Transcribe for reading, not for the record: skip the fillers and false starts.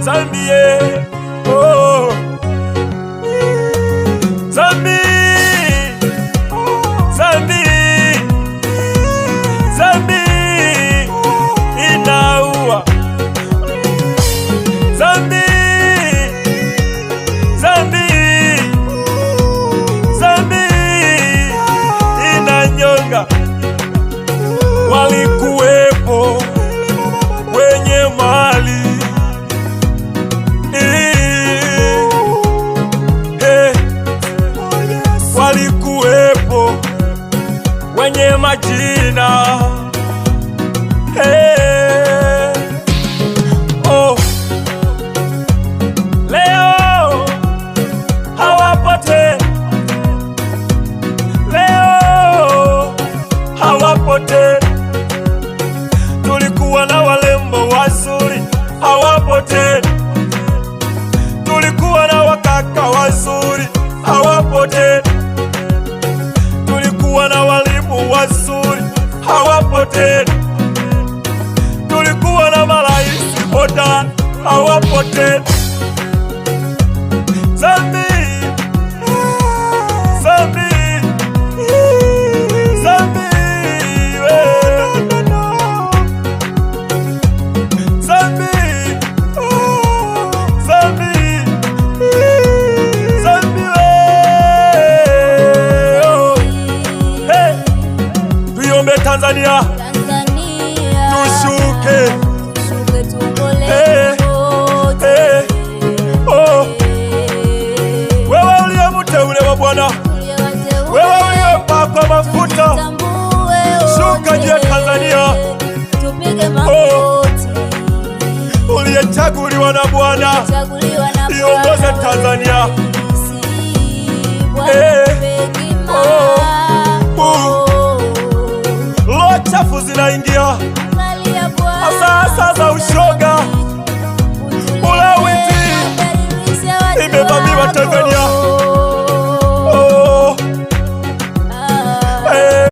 Zambie, oh, Zambi, inaua. Zambi, inanyonga. Walikuwepo wenye mali, walikuwepo wenye majina, oh. Leo hawapo tena, leo hawapo tena. Tulikuwa na walembo wazuri, hawapo tena. Tulikuwa na wakaka wazuri, hawapo tena. Tulikuwa na walimu wazuri, hawapo tena. Tulikuwa na maraisi hodari, hawapo tena. Zambi, Tanzania, tushuke, oh. Wewe uliye mteule wa Bwana, wewe uliyepakwa mafuta, shuka je Tanzania, oh. Uliyechaguliwa na Bwana, iongoze Tanzania, oh.